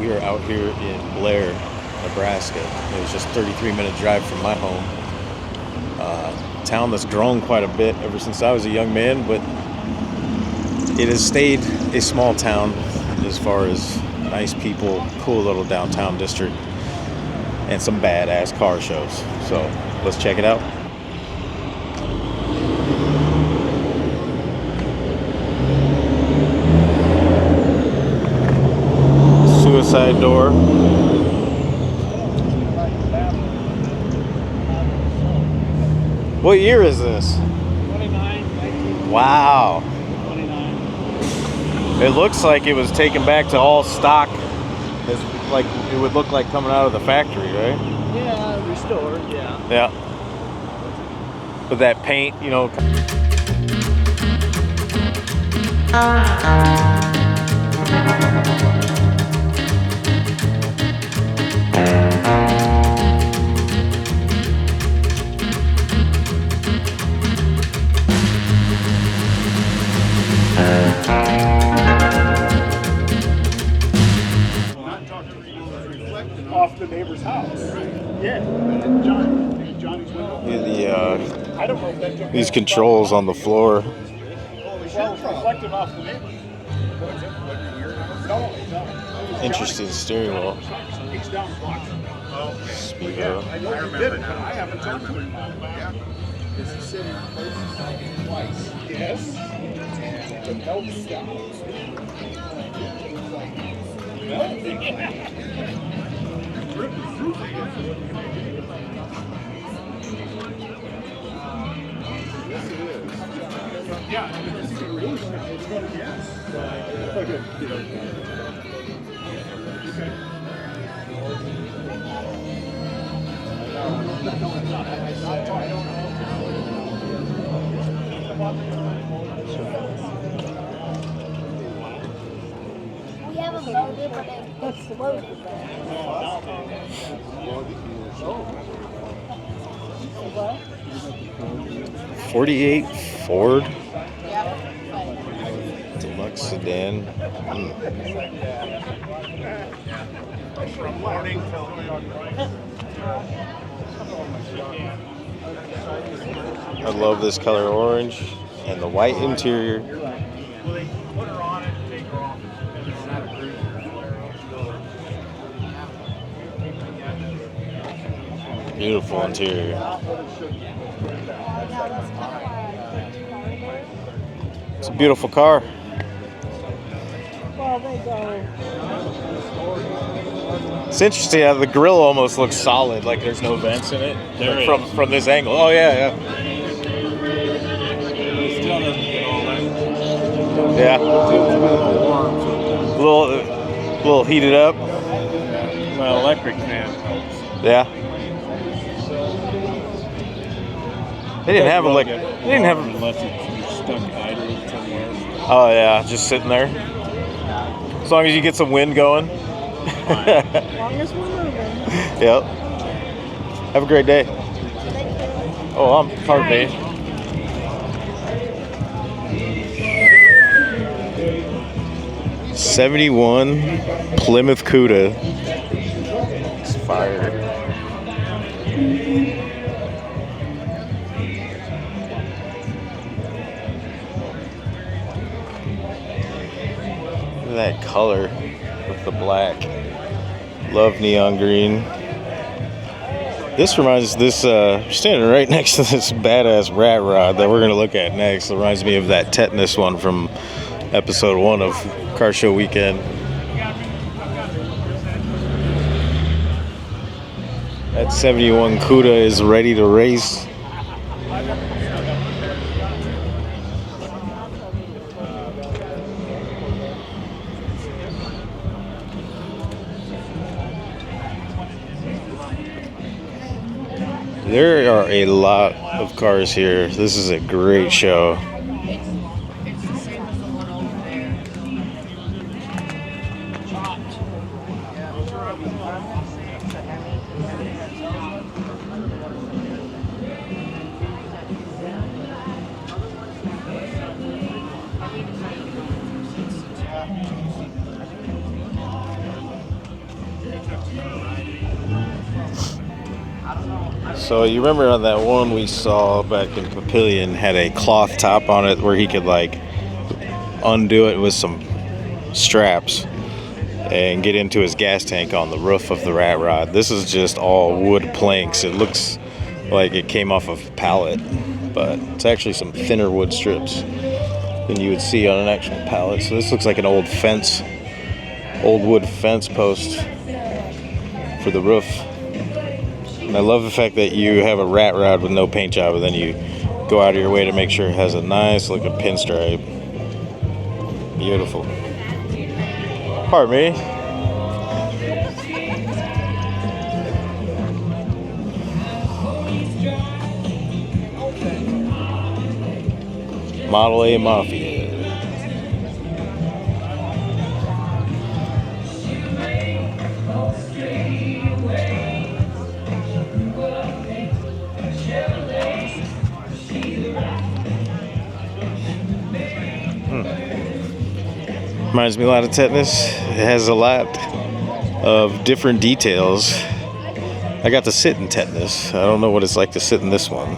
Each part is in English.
We are out here in Blair, Nebraska. It was just a 33-minute drive from my home. Town that's grown quite a bit ever since I was a young man, but it has stayed a small town as far as nice people, cool little downtown district, and some badass car shows. So let's check it out. Suicide door. What year is this? 29. Wow. 29. It looks like it was taken back to all stock, as like it would look like coming out of the factory, right? Yeah, restored, yeah. Yeah. With that paint, you know. Off the neighbor's house. Yeah. Johnny's window. I don't know if that took These controls on the floor. well, reflective off the neighbor. No. Interesting steering wheel. He's down watch. Speedo. I know you did it, but I haven't talked to him about it. Yeah. Is he sitting twice? Yes. The milk stops. Yeah, it's going to guess. We have a loaded, but it's loaded. 48 Ford Deluxe sedan. From morning till I love this color orange and the white interior. put her on it and take her off. Beautiful interior. It's a beautiful car. Well, they go. It's interesting how the grill almost looks solid, like there's no vents in it. There from this angle. Oh yeah, It still doesn't get all that. yeah. Warm. A little heated up. Well, electric fan helps. Yeah. They didn't have unless it's stuck idle somewhere. Oh yeah, just sitting there. As long as you get some wind going. As long as we're moving. Yep. Have a great day. Oh, pardon me. '71 Plymouth Cuda. It's fired. Look at that color with the black. Love neon green. This reminds standing right next to this badass rat rod that we're gonna look at next. It reminds me of that tetanus one from episode 1 of Car Show Weekend. That 71 Cuda is ready to race. There are a lot of cars here. This is a great show. It's the same as the one over there. So you remember on that one we saw back in Papillion had a cloth top on it where he could like undo it with some straps and get into his gas tank on the roof of the Rat Rod. This is just all wood planks. It looks like it came off of a pallet, but it's actually some thinner wood strips than you would see on an actual pallet. So this looks like an old wood fence post for the roof. And I love the fact that you have a Rat Rod with no paint job, and then you go out of your way to make sure it has a nice looking pinstripe. Beautiful. Pardon me. Model A Mafia. Reminds me a lot of tetanus. It has a lot of different details. I got to sit in tetanus. I don't know what it's like to sit in this one.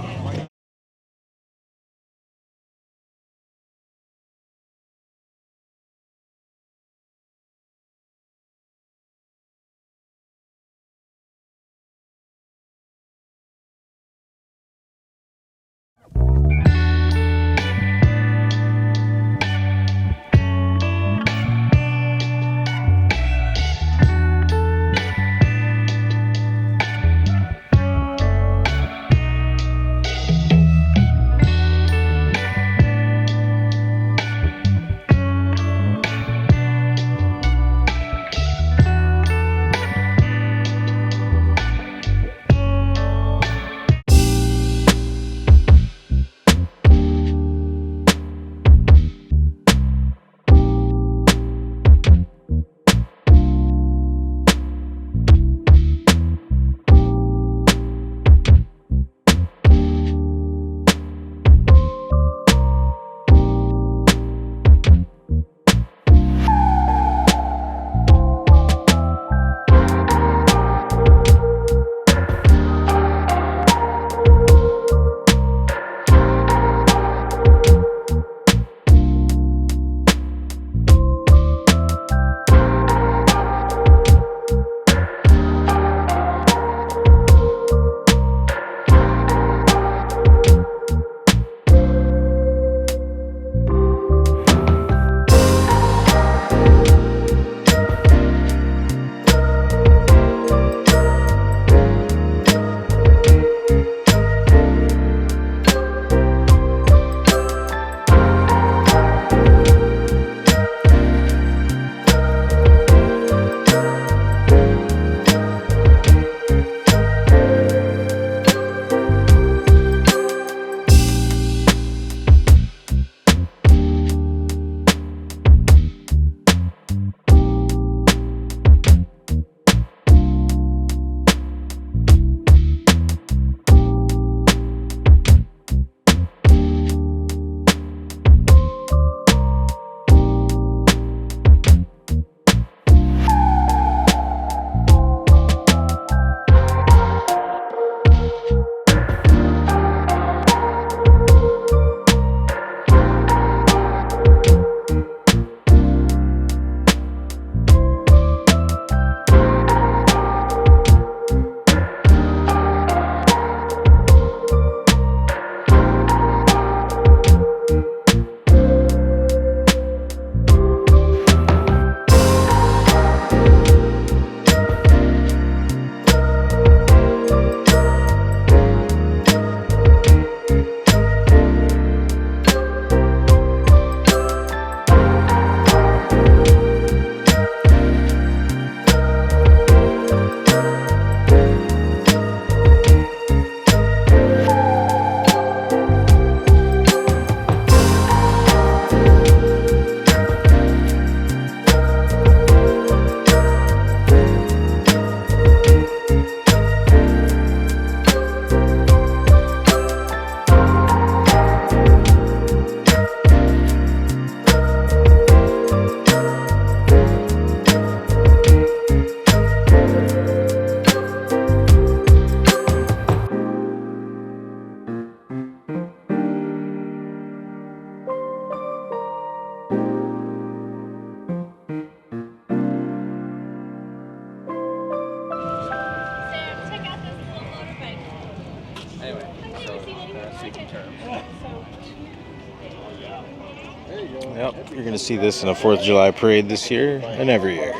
Yep, you're gonna see this in a 4th of July parade this year and every year.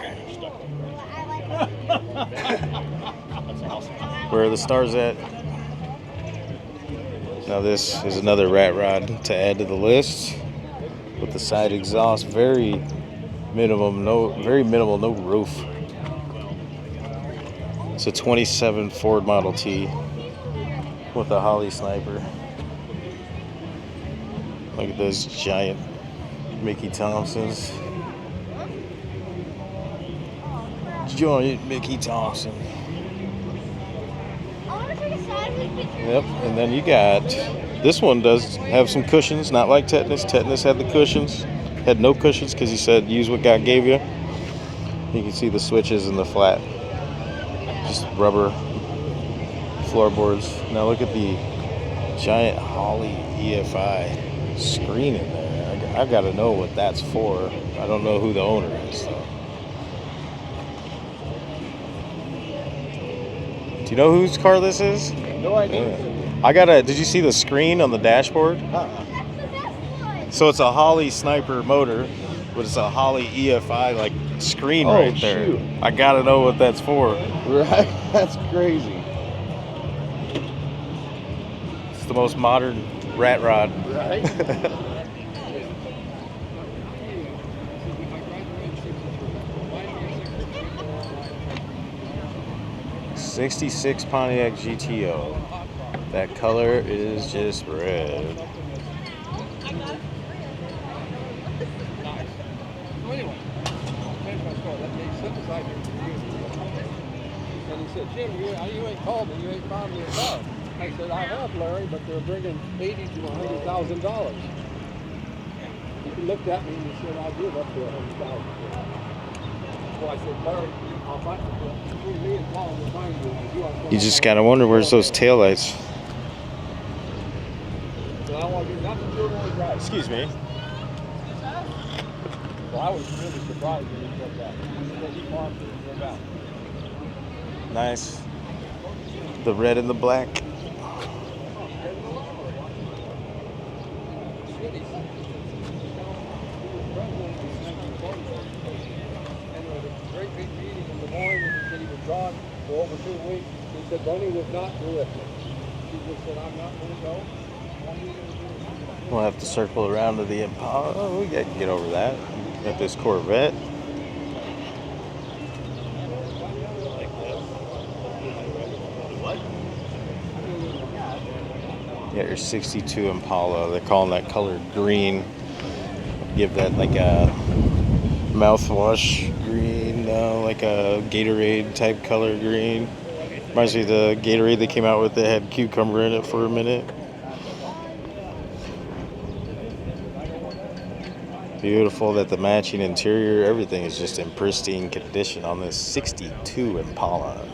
Where are the stars at? Now this is another rat rod to add to the list with the side exhaust, very minimal, no roof. It's a 27 Ford Model T with a Holly sniper. Look at those giant Mickey Thompsons. Giant Mickey Thompson. Yep, and then you got, this one does have some cushions, not like Tetanus. Tetanus had the cushions, had no cushions because he said use what God gave you. You can see the switches and the flat, just rubber floorboards. Now look at the giant Holly EFI screen in there. I gotta know what that's for. I don't know who the owner is though. Do you know whose car this is? No idea. Did you see the screen on the dashboard? So it's a Holly sniper motor, but it's a Holly EFI like screen right there. Shoot. I gotta know what that's for. Right? That's crazy. It's the most modern rat rod. Right? 66 Pontiac GTO. That color is just red. And he said, Jim, you ain't called me, you ain't found me a car. I said, I have, Larry, but they're bringing $80,000 to $100,000. He looked at me and he said, I'll give up to $100,000. So I said, Larry, I'll find you. Between me and Paul, we'll find you. You just gotta wonder where's those taillights. So I want to do nothing to do with right. Excuse me. Well, I was really surprised when he said that. He said he farmed it about. Nice. The red and the black. Great big meeting in Des Moines, and he said he was gone for over 2 weeks. He said Bunny would not do it. He just said, I'm not going to go. We'll have to circle around to the Impala. Oh, we can get over that. Got this Corvette. You got your 62 Impala. They're calling that color green. Give that like a mouthwash green, like a Gatorade type color green. Reminds me of the Gatorade they came out with that had cucumber in it for a minute. Beautiful that the matching interior, everything is just in pristine condition on this 62 Impala.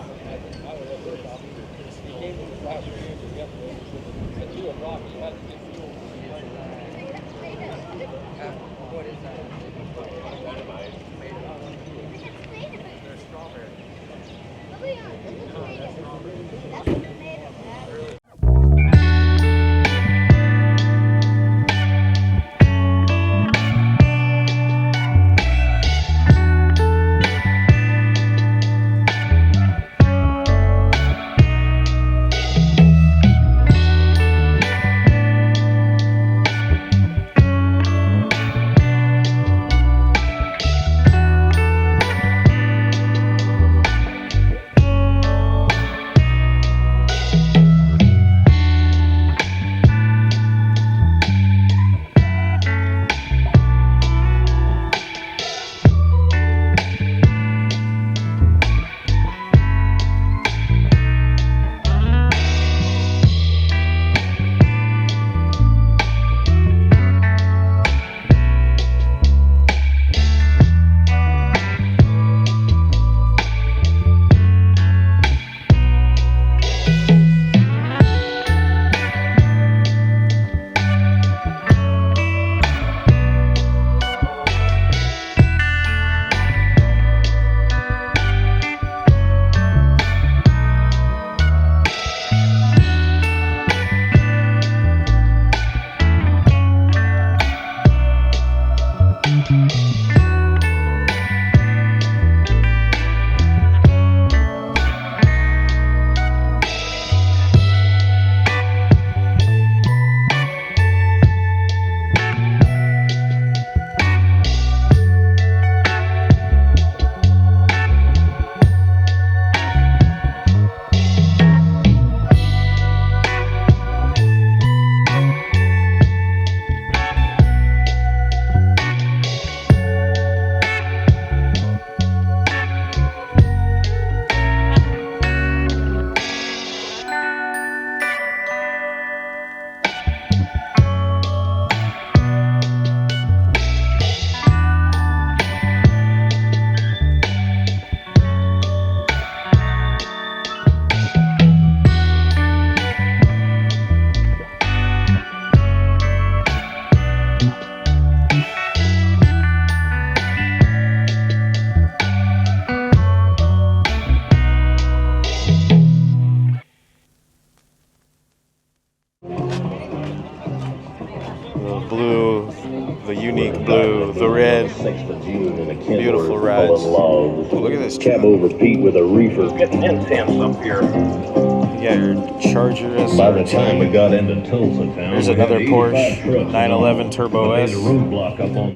Beautiful rides. Look at this truck. Cab over Pete with a reefer. Getting intense up here. You got your Charger SRT. By the time we got into Tulsa town, There's we had another 85 Porsche trucks 911 Turbo They made S. a roadblock up on.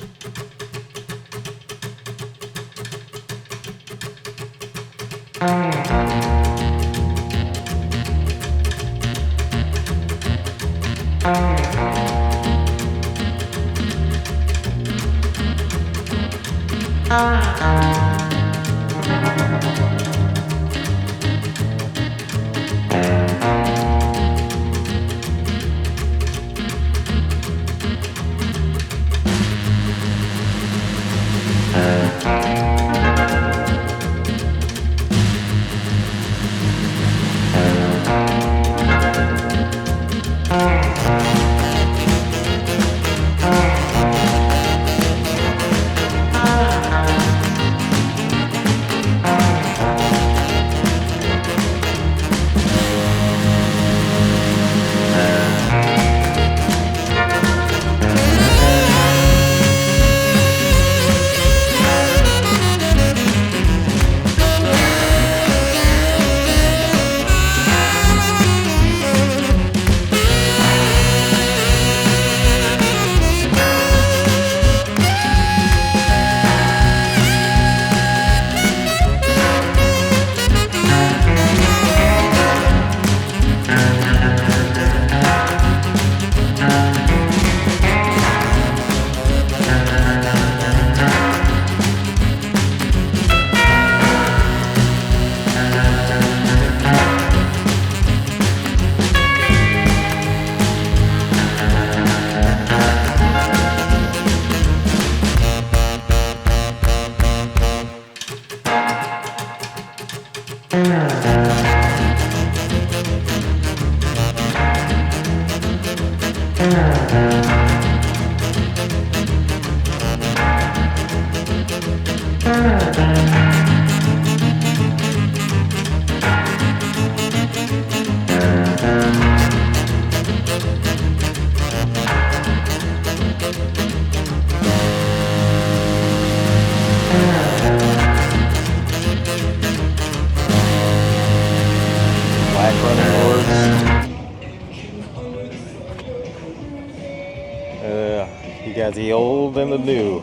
You got the old and the new.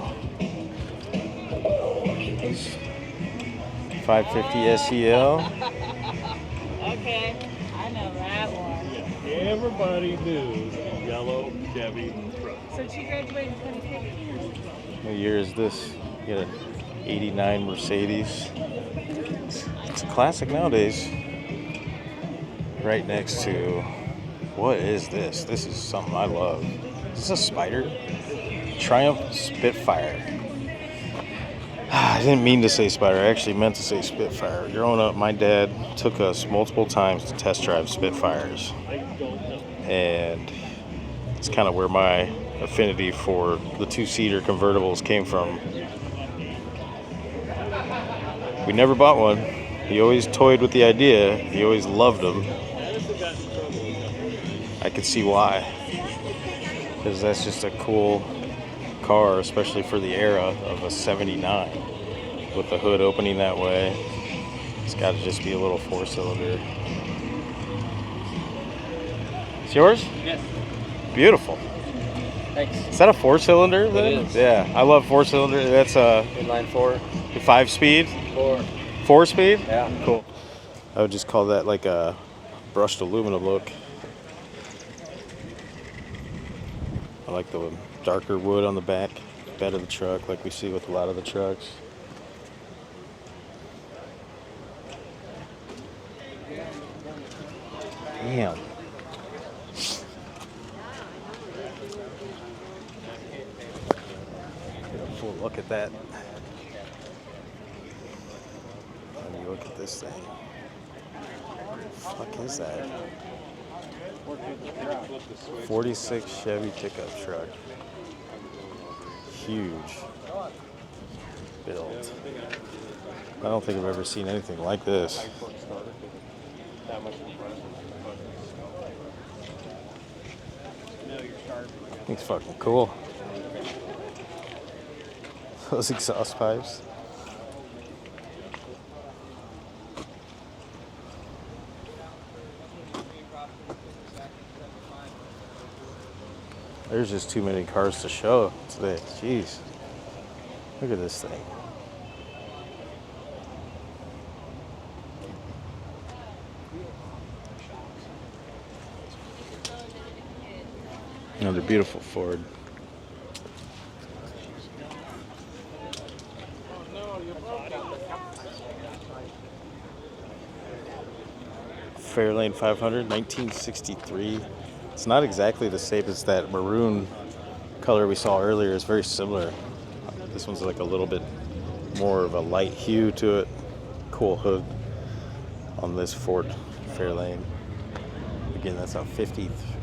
550 SEL. Okay, I know that one. Everybody knew the yellow Chevy truck. So she graduated in 2015. What year is this? You got an 89 Mercedes. It's a classic nowadays. Right next to, what is this? This is something I love. Is this a Spider? Triumph Spitfire. I didn't mean to say Spider, I actually meant to say Spitfire. Growing up, my dad took us multiple times to test drive Spitfires. And it's kind of where my affinity for the two-seater convertibles came from. We never bought one. He always toyed with the idea. He always loved them. I could see why. Because that's just a cool car, especially for the era of a 79. With the hood opening that way. It's got to just be a little four-cylinder. It's yours? Yes. Beautiful. Thanks. Is that a four-cylinder then? It is. Yeah, I love four-cylinder. That's a Inline 4. 5-speed? 4. 4-speed? Yeah. Cool. I would just call that like a brushed aluminum look. I like the darker wood on the back bed of the truck, like we see with a lot of the trucks. Damn. Get a full look at that. Let me look at this thing. What the fuck is that? 46 Chevy pickup truck. Huge build. I don't think I've ever seen anything like this. It's fucking cool. Those exhaust pipes. There's just too many cars to show today. Jeez. Look at this thing. Another beautiful Ford. Fairlane 500, 1963. It's not exactly the same as that maroon color we saw earlier. It's very similar. This one's like a little bit more of a light hue to it. Cool hood on this Ford Fairlane. Again, that's a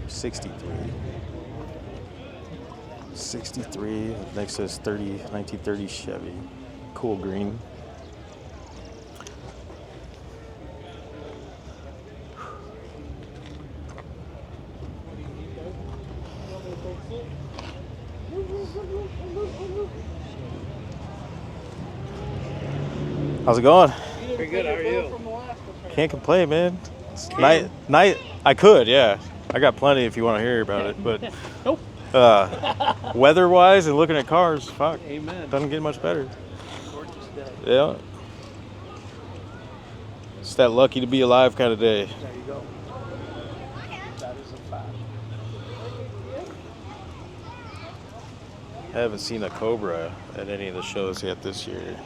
63. 63. Next is 1930 Chevy. Cool green. How's it going? Pretty good, how are you? Can't complain, man. It's night. I could, yeah. I got plenty if you want to hear about it, but Nope. Weather-wise and looking at cars, fuck, Amen. doesn't get much better. Gorgeous day. Yeah. It's that lucky to be alive kind of day. There you go. That is a fact. I haven't seen a Cobra at any of the shows yet this year.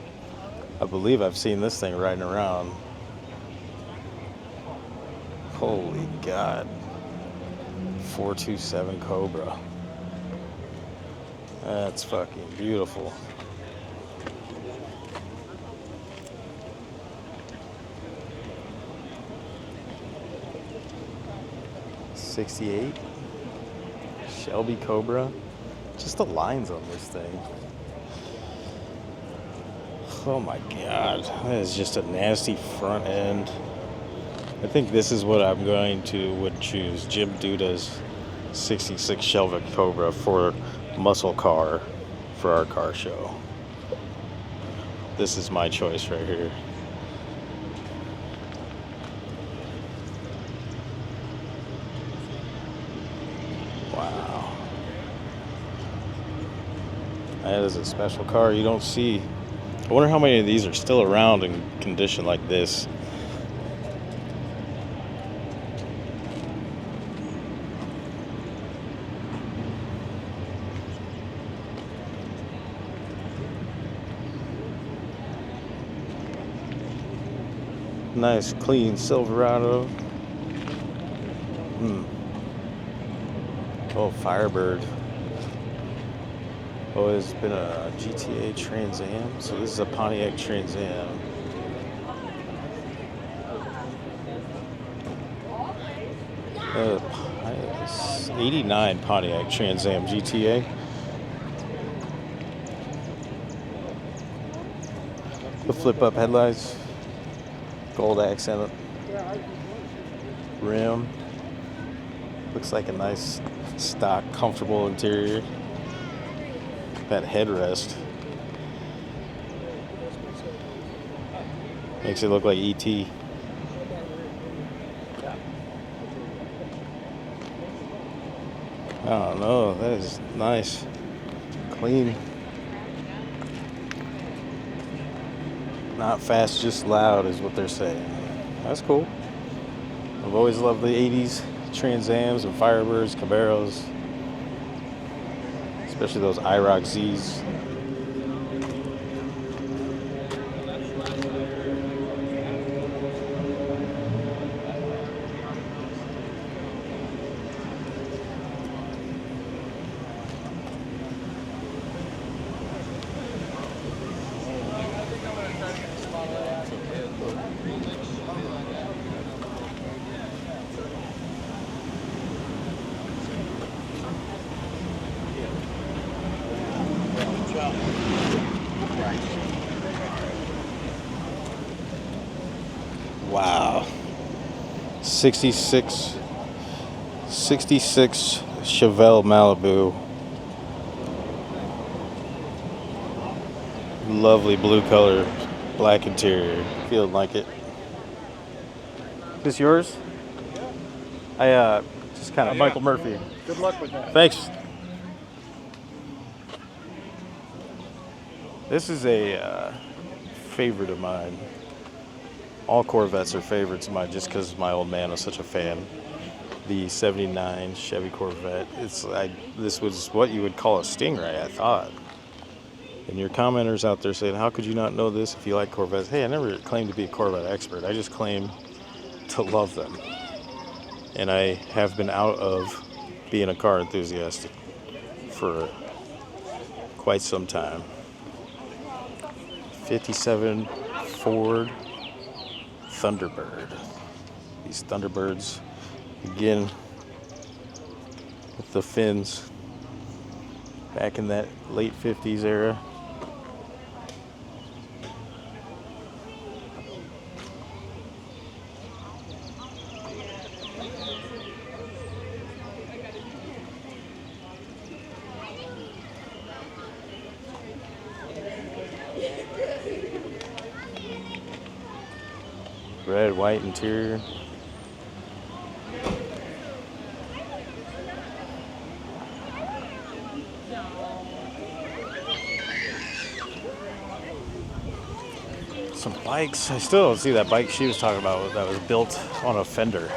I believe I've seen this thing riding around. Holy God. 427 Cobra. That's fucking beautiful. '68 Shelby Cobra. Just the lines on this thing. Oh my God, that is just a nasty front end. I think this is what I'm would choose. Jim Duda's 66 Shelby Cobra for muscle car for our car show. This is my choice right here. Wow. That is a special car you don't see. I wonder how many of these are still around in condition like this. Nice, clean Silverado. Oh, Firebird. Oh, it's been a GTA Trans Am. So this is a Pontiac Trans Am. It's 89 Pontiac Trans Am GTA. The flip-up headlights. Gold accent rim. Looks like a nice stock, comfortable interior. That headrest makes it look like E.T. I don't know, that is nice, clean, not fast, just loud is what they're saying. That's cool. I've always loved the 80s Trans Ams and Firebirds, Camaros. Especially those IROC Zs. Wow. 66 Chevelle Malibu. Lovely blue color, black interior. Feeling like it. This yours? I just kind of Michael Murphy. Good luck with that. Thanks. This is a favorite of mine. All Corvettes are favorites of mine just because my old man was such a fan. The '79 Chevy Corvette. This was what you would call a Stingray, I thought. And your commenters out there saying, how could you not know this if you like Corvettes? Hey, I never claimed to be a Corvette expert. I just claim to love them. And I have been out of being a car enthusiast for quite some time. 57 Ford Thunderbird. These Thunderbirds, again, with the fins back in that late 50s era. Red, white interior. Some bikes. I still don't see that bike she was talking about that was built on a fender.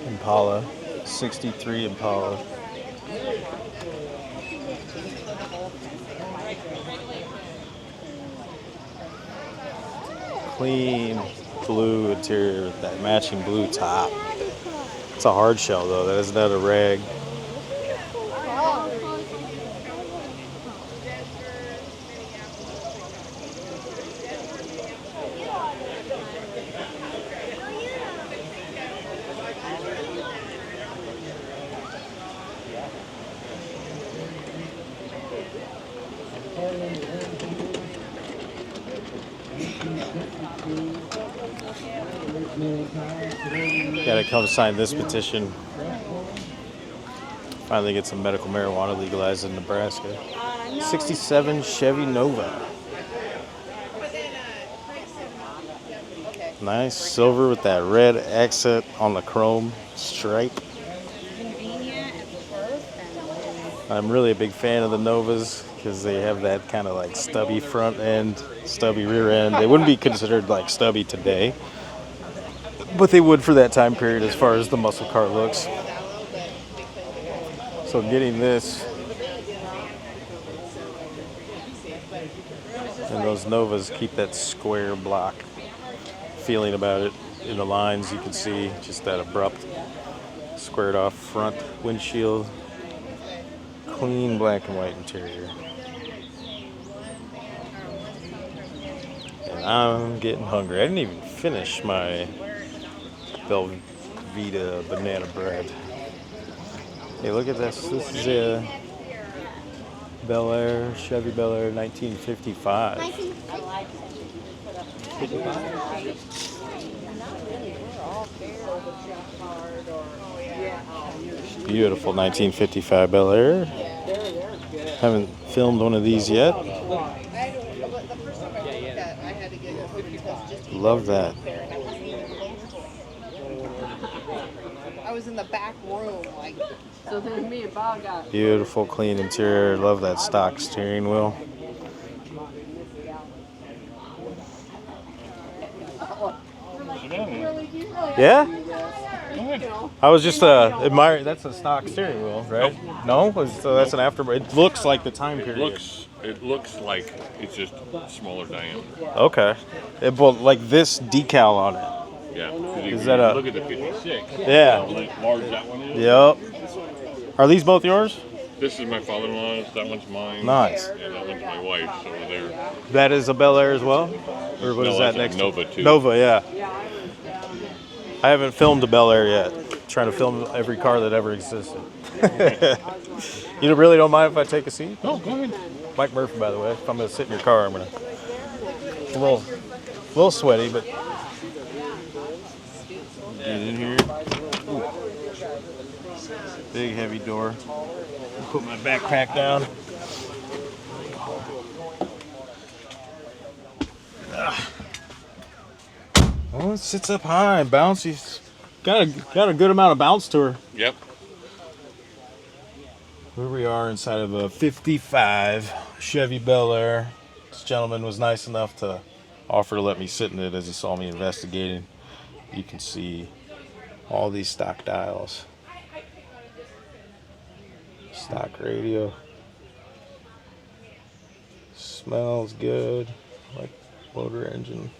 Impala, 63 Impala. Clean blue interior with that matching blue top. It's a hard shell though, that is not a rag. Gotta come sign this petition. Finally get some medical marijuana legalized in Nebraska. 67 Chevy Nova. Nice silver with that red accent on the chrome stripe. I'm really a big fan of the Novas because they have that kind of like stubby front end, stubby rear end. They wouldn't be considered like stubby today, but they would for that time period as far as the muscle car looks. So getting this and those Novas keep that square block feeling about it. In the lines you can see just that abrupt squared off front windshield. Clean black and white interior. And I'm getting hungry. I didn't even finish my Velveeta banana bread. Hey, look at this. This is a Belair, Chevy Belair 1955. Beautiful 1955 Belair. Haven't filmed one of these yet. Love that. I was in the back room, like. So then me and Bob got. Beautiful clean interior. Love that stock steering wheel. Yeah? I was just admiring. That's a stock steering wheel, right? No? So that's an aftermarket. It looks like the time period. It looks like it's just smaller diameter. Okay. Well, like this decal on it. Yeah. Is that a... Look at the 56. Yeah. How large that one is. Yep. Are these both yours? This is my father-in-law's. That one's mine. Nice. And that one's my wife's. So they're... That is a Bel Air as well? Or what is that next? Nova too. Nova, yeah. I haven't filmed a Bel Air yet. I'm trying to film every car that ever existed. You really don't mind if I take a seat? No, go ahead. Mike Murphy, by the way. If I'm gonna sit in your car, I'm gonna. A little sweaty, but. Get in here. Ooh. Big heavy door. Put my backpack down. Oh, it sits up high and bouncy. Got a good amount of bounce to her. Yep. Here we are inside of a 55 Chevy Belair. This gentleman was nice enough to offer to let me sit in it as he saw me investigating. You can see all these stock dials. Stock radio. Smells good. Like motor engine.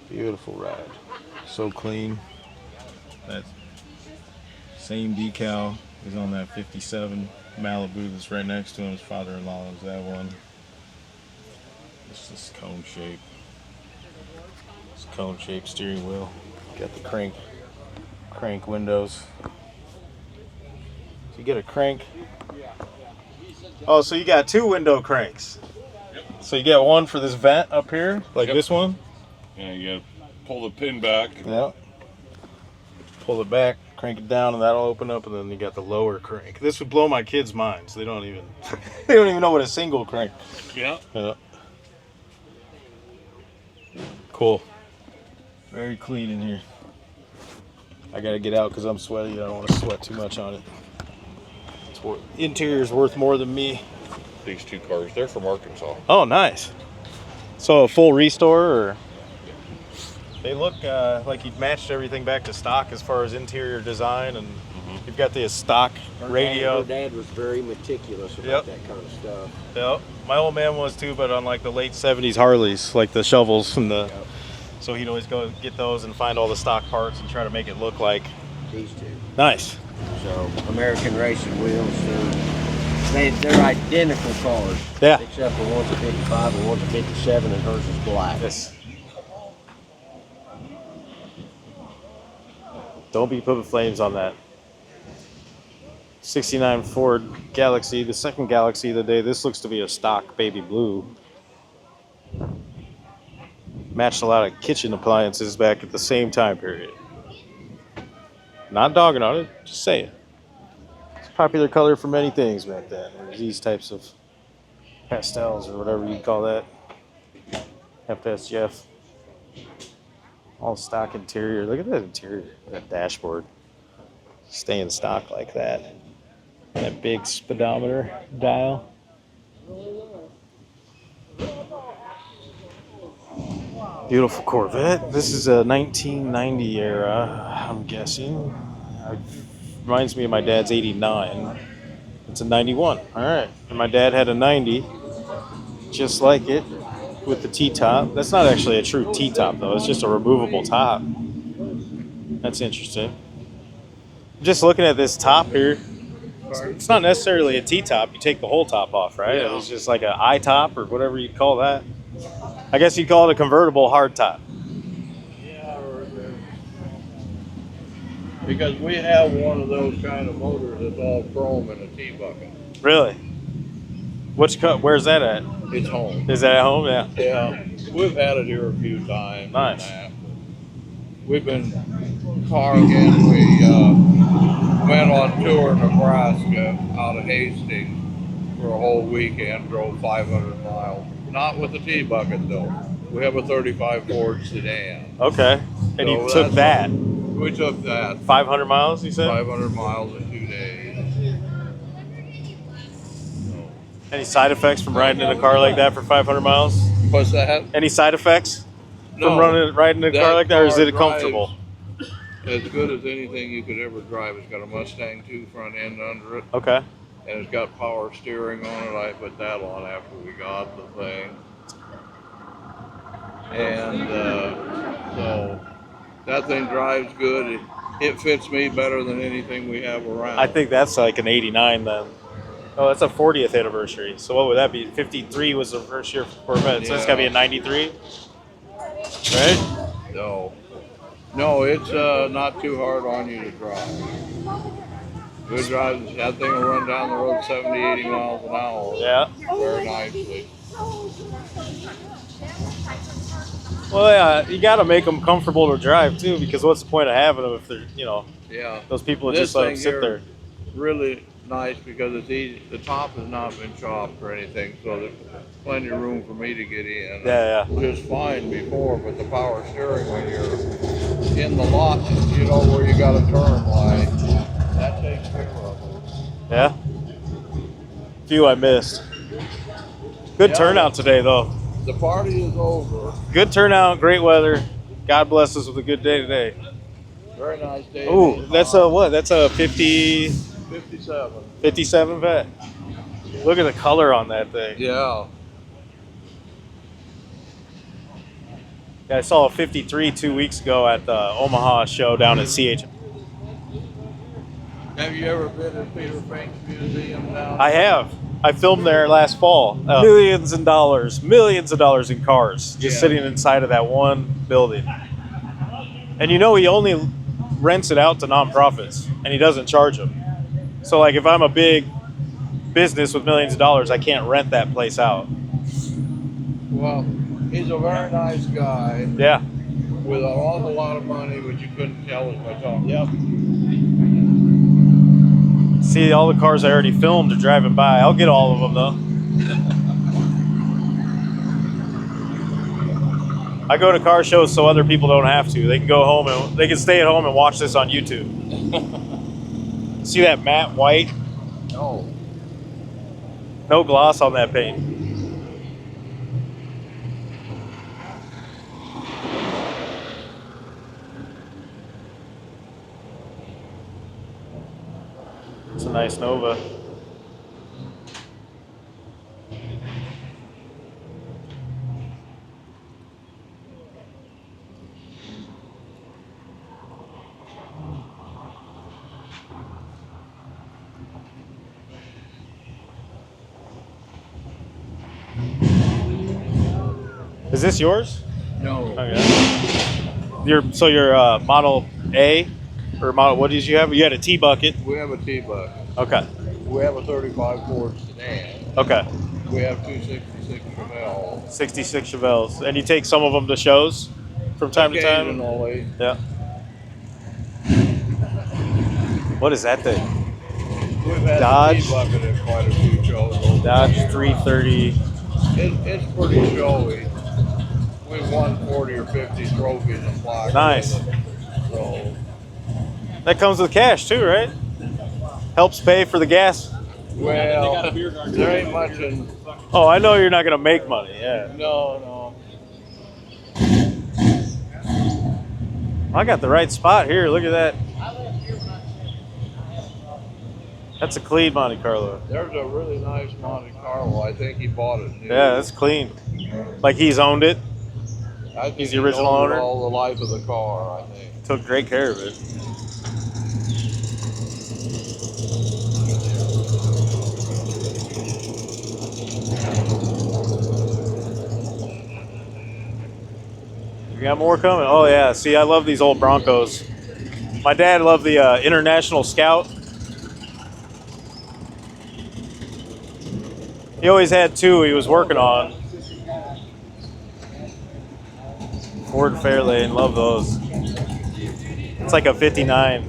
Beautiful ride. So clean. That same decal is on that 57 Malibu that's right next to him. His father-in-law owns that one. It's this cone shape. It's cone shaped steering wheel. Got the crank windows. So you get a crank. Oh, so you got two window cranks. Yep. So you get one for this vent up here, like this one. Yeah, you gotta pull the pin back. Yep. Pull it back, crank it down, and that'll open up. And then you got the lower crank. This would blow my kids' minds. They don't even know what a single crank. Yeah. Cool. Very clean in here. I gotta get out because I'm sweaty. I don't want to sweat too much on it. Interior's worth more than me. These two cars, they're from Arkansas. Oh, nice. So a full restore, or they look like you've matched everything back to stock as far as interior design, and you've got the stock radio. Her dad was very meticulous about that kind of stuff. Yep. My old man was too, but on like the late 70s Harleys, like the shovels and the. Yep. So he'd always go get those and find all the stock parts and try to make it look like These two. nice. So American racing wheels, they're identical cars. Yeah. Except for one's a 55 and one's a 57 and hers is black. Yes. Don't be putting flames on that. 69 Ford Galaxie, the second Galaxie of the day. This looks to be a stock baby blue. Matched a lot of kitchen appliances back at the same time period. Not dogging on it, just saying. It's a popular color for many things back then. These types of pastels or whatever you call that. Have to ask Jeff. All stock interior. Look at that interior, that dashboard. Staying stock like that. That big speedometer dial. Beautiful Corvette. This is a 1990 era, I'm guessing. Reminds me of my dad's 89. It's a 91. All right. And my dad had a 90, just like it, with the T-top. That's not actually a true T-top, though. It's just a removable top. That's interesting. Just looking at this top here, it's not necessarily a T-top. You take the whole top off, right? Yeah. It's just like an I-top or whatever you call that. I guess you'd call it a convertible hard top. Yeah, because we have one of those kind of motors that's all chrome in a T-bucket. Really? Which cut? Where's that at? It's home. Is that at home? Yeah. Yeah, we've had it here a few times. Nice. We've been carging. We went on tour in Nebraska out of Hastings for a whole weekend, drove 500 miles. Not with the T-bucket though. We have a 35 Ford sedan. Okay. And So you took that. We took that. 500 miles, you said? 500 miles in 2 days. Any side effects from riding in a car like that for 500 miles? What's that? Any side effects No, from riding in a car like that, or is it comfortable? As good as anything you could ever drive. It's got a Mustang 2 front end under it. Okay. And it's got power steering on it. I put that on after we got the thing. And so that thing drives good. It fits me better than anything we have around. I think that's like an 89 then. Oh, that's a 40th anniversary. So what would that be? 53 was the first year for Corvette. So it's got to be a 93? Right? No, it's not too hard on you to drive. Good drive. That thing will run down the road 70, 80 miles an hour. Yeah. Very nicely. Well, yeah, you got to make them comfortable to drive too, because what's the point of having them if they're, Yeah. those people This just let them thing sit here there. Really nice because it's easy. The top has not been chopped or anything, so there's plenty of room for me to get in. Yeah. Just fine before, but the power steering when you're in the lot, you know where you got to turn, like that takes care of it. Yeah. Few I missed. Good turnout today, though. The party is over. Good turnout, great weather. God bless us with a good day today. Very nice day. Ooh, that's a what? That's a 57. 57 vet. Look at the color on that thing. Yeah. Yeah, I saw a 53 2 weeks ago at the Omaha show down at CH. Have you ever been to Peter Frank's museum down? I have. I filmed there last fall. Millions of dollars in cars just sitting inside of that one building. And he only rents it out to nonprofits, and he doesn't charge them. So, like, if I'm a big business with millions of dollars, I can't rent that place out. Well, he's a very nice guy. Yeah. With an awful lot of money, which you couldn't tell us by talking. Yep. See, all the cars I already filmed are driving by. I'll get all of them, though. I go to car shows so other people don't have to. They can go home and they can stay at home and watch this on YouTube. See that matte white? No. No gloss on that paint. It's a nice Nova. Is this yours? No. Okay. Your Model A or Model, what did you have? You had a T bucket. We have a T-Buck. Okay. We have a 35 Ford sedan. Okay. We have 266 Chevelle. 66 Chevelles. And you take some of them to shows from time to time? Occasionally. Yeah. What is that thing? We've had Dodge. a T-Bucket at quite a few shows. Dodge 330. It's pretty showy. We've won 40 or 50 trophies and plaques. Nice. So That comes with cash too, right? Helps pay for the gas. well, there ain't much in. Oh, I know you're not gonna make money. Yeah. No. I got the right spot here. Look at that. That's a clean Monte Carlo. There's a really nice Monte Carlo. I think he bought it new. Yeah, that's clean. Like he's owned it. I think He's the original owned it owner? all the life of the car, I think. Took great care of it. You got more coming? Oh yeah, see, I love these old Broncos. My dad loved the International Scout. He always had two he was working on. Ford Fairlane, love those. It's like a 59.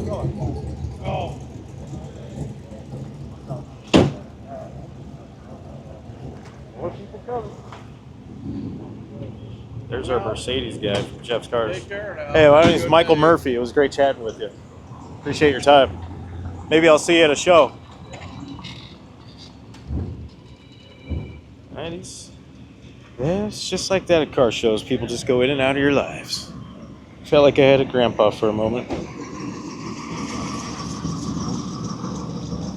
There's our Mercedes guy from Jeff's Cars. Take care now. Hey, my name is Michael Murphy. It was great chatting with you. Appreciate your time. Maybe I'll see you at a show. 90s. Yeah, it's just like that at car shows. People just go in and out of your lives. Felt like I had a grandpa for a moment.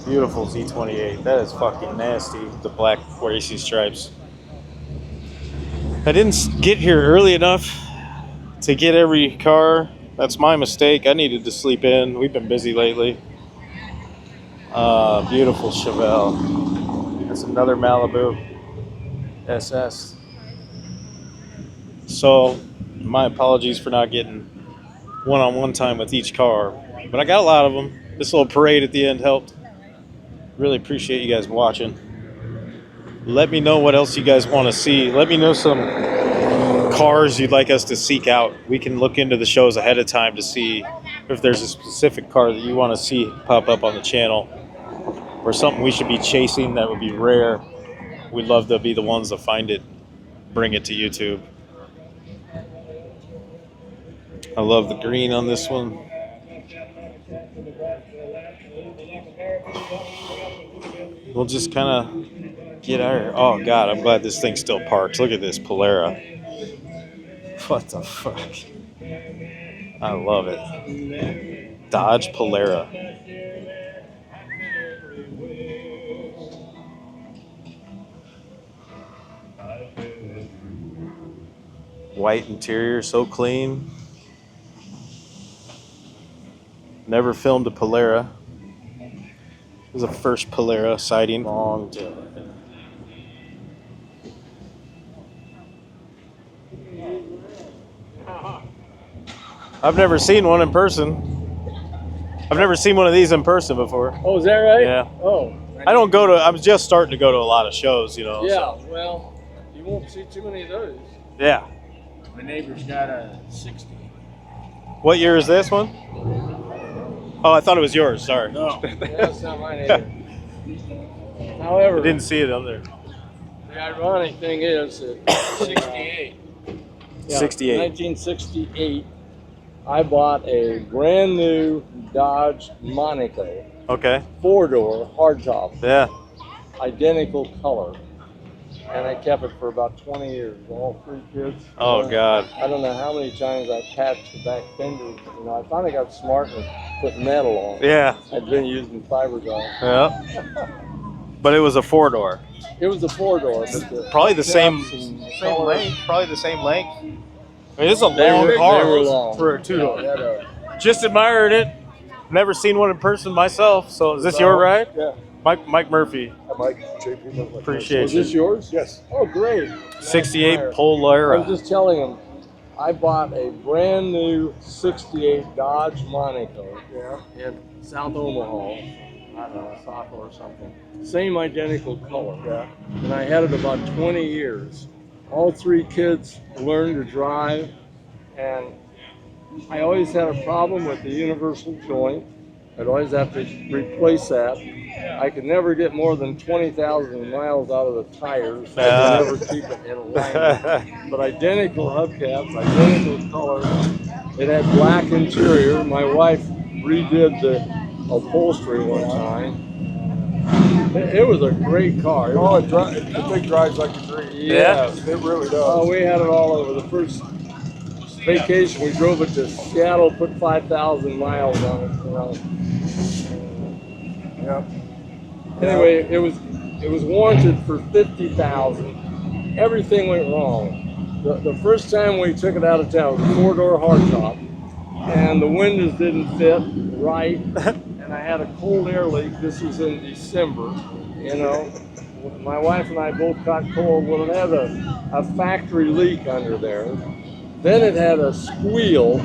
Beautiful Z28. That is fucking nasty. The black racing stripes. I didn't get here early enough to get every car. That's my mistake. I needed to sleep in. We've been busy lately. Beautiful Chevelle. That's another Malibu SS. So, my apologies for not getting one-on-one time with each car. But I got a lot of them. This little parade at the end helped. Really appreciate you guys watching. Let me know what else you guys want to see. Let me know some cars you'd like us to seek out. We can look into the shows ahead of time to see if there's a specific car that you want to see pop up on the channel or something we should be chasing that would be rare. We'd love to be the ones to find it, bring it to YouTube. I love the green on this one. We'll just kind of get our... Oh, God, I'm glad this thing still parks. Look at this Polara. What the fuck? I love it. Dodge Polara. White interior, so clean. Never filmed a Polara. It was the first Polara sighting. Long time. I've never seen one in person. I've never seen one of these in person before. Oh, is that right? Yeah. Oh. I don't go to, I'm just starting to go to a lot of shows, you know. Yeah, so. well, you won't see too many of those. Yeah. My neighbor's got a 60. What year is this one? Oh, I thought it was yours. Sorry. No. That's not mine either. However, I didn't see it on there. the ironic thing is that 68. Yeah, 68. 1968, I bought a brand new Dodge Monaco. Okay. 4-door hardtop. Yeah. Identical color. And I kept it for about 20 years. All 3 kids. Oh, God. I don't know how many times I patched the back fenders. You know, I finally got smart and put metal on. Yeah. I'd been using fiberglass. Yeah. But it was a 4-door. It was a 4-door. But Probably the same color- length. Probably the same length. I mean, it's a They long were- car they were long. for a 2-door. Yeah, Just admired it. Never seen one in person myself. So is this your ride? Yeah. Mike Murphy. Mike, JP. Appreciate Was you. this yours? Yes. Oh, great. 68 I was Polara. just telling him, I bought a brand new 68 Dodge Monaco in South Omaha. I don't know, Saco or something. Same identical color. Yeah. And I had it about 20 years. All 3 kids learned to drive, and I always had a problem with the universal joint. I'd always have to replace that. I could never get more than 20,000 miles out of the tires. I could never keep it in alignment. But identical hubcaps, identical color. It had black interior. My wife redid the upholstery one time. It was a great car. Oh, the thing drives like a dream. Yeah. It really does. Oh, we had it all over. The first vacation, we drove it to Seattle, put 5,000 miles on it. You know. Yeah. Anyway, it was warranted for 50,000. Everything went wrong. The first time we took it out of town, it was a 4-door hardtop, and the windows didn't fit right, and I had a cold air leak. This was in December, you know. My wife and I both caught cold. Well, it had a factory leak under there. Then it had a squeal.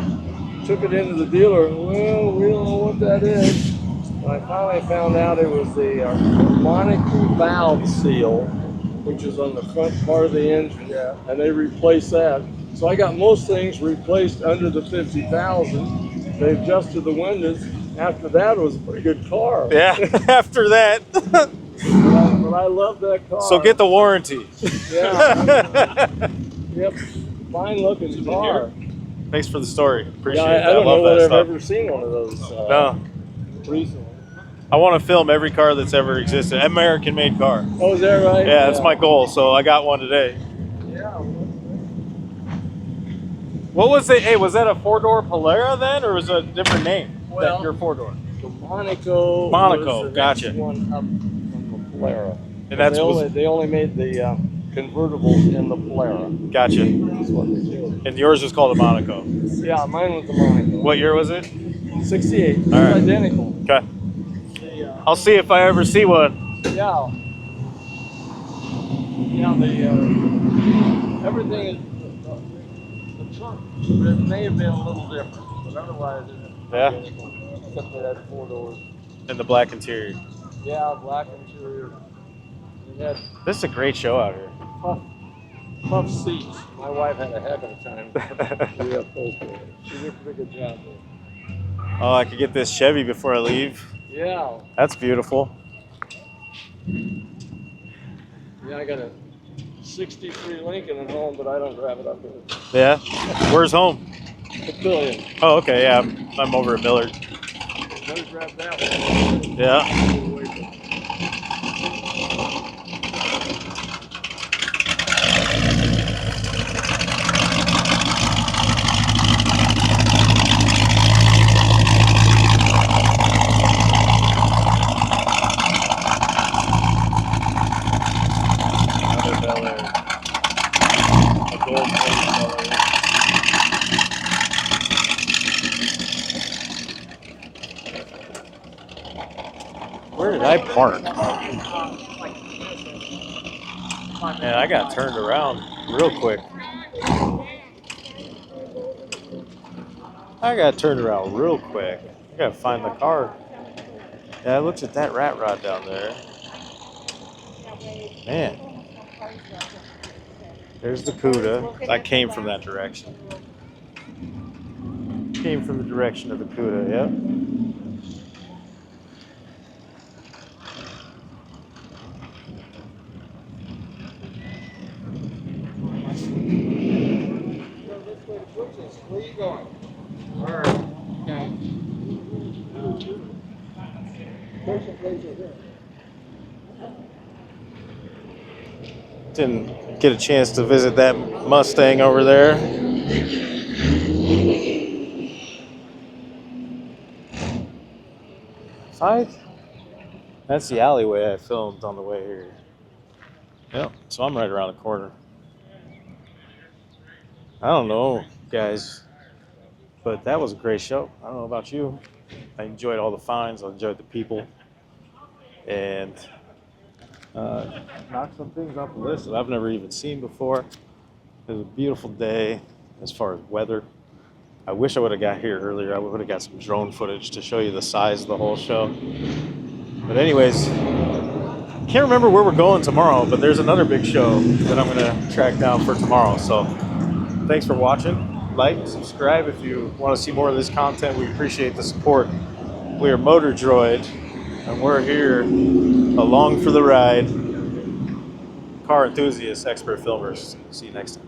Took it into the dealer. Well, we don't know what that is. And I finally found out it was the Monaco valve seal, which is on the front part of the engine. Yeah. And they replaced that. So I got most things replaced under the 50,000. They adjusted the windows. After that, it was a pretty good car. Yeah, after that. But I love that car. So get the warranty. Yeah. Yep. Fine looking car. Thanks for the story. Appreciate Yeah, it. I don't love know that that I've stuff. ever seen one of those No. recently. I want to film every car that's ever existed. American-made car. Oh, is that right? Yeah, that's my goal. So I got one today. Yeah. What was it? Hey, was that a 4-door Polara then, or was it a different name? Well, Your 4-door. The Monaco. Monaco, was the gotcha. next one up from the Polara. And that's they only made the convertibles in the Polara. Gotcha. That's what they did. And yours was called a Monaco. Yeah, mine was the Monaco. What year was it? 68. It's right. identical. Okay. I'll see if I ever see one. Yeah. Yeah, everything is, the trunk, it may have been a little different, but otherwise Yeah. Except they had 4 doors. And the black interior. Yeah, black interior. They had This is a great show out here. puff seats. My wife had a heck of a time reupholstering it. She did a pretty good job there. Oh, I could get this Chevy before I leave. Yeah. That's beautiful. Yeah, I got a 63 Lincoln at home, but I don't drive it up here. Yeah? Where's home? Papillion. Oh, okay, yeah. I'm over at Millard. Better grab that one. Yeah. Another Belair. A gold plated Belair. Where did I park? Man, I got turned around real quick. I got to find the car. Yeah, I looked at that rat rod down there. Man. There's the Cuda. I came from that direction. Came from the direction of the Cuda, yep. Where are you going? All right. Okay. Didn't get a chance to visit that Mustang over there. That's the alleyway I filmed on the way here. Yep, so I'm right around the corner. I don't know, guys, but that was a great show. I don't know about you. I enjoyed all the finds. I enjoyed the people. And knocked some things off the list that I've never even seen before. It was a beautiful day as far as weather. I wish I would have got here earlier. I would have got some drone footage to show you the size of the whole show. But anyways, can't remember where we're going tomorrow, but there's another big show that I'm going to track down for tomorrow. So thanks for watching. Like, subscribe if you want to see more of this content. We appreciate the support. We are Motor Droid, and we're here along for the ride. Car enthusiasts, expert filmers. See you next time.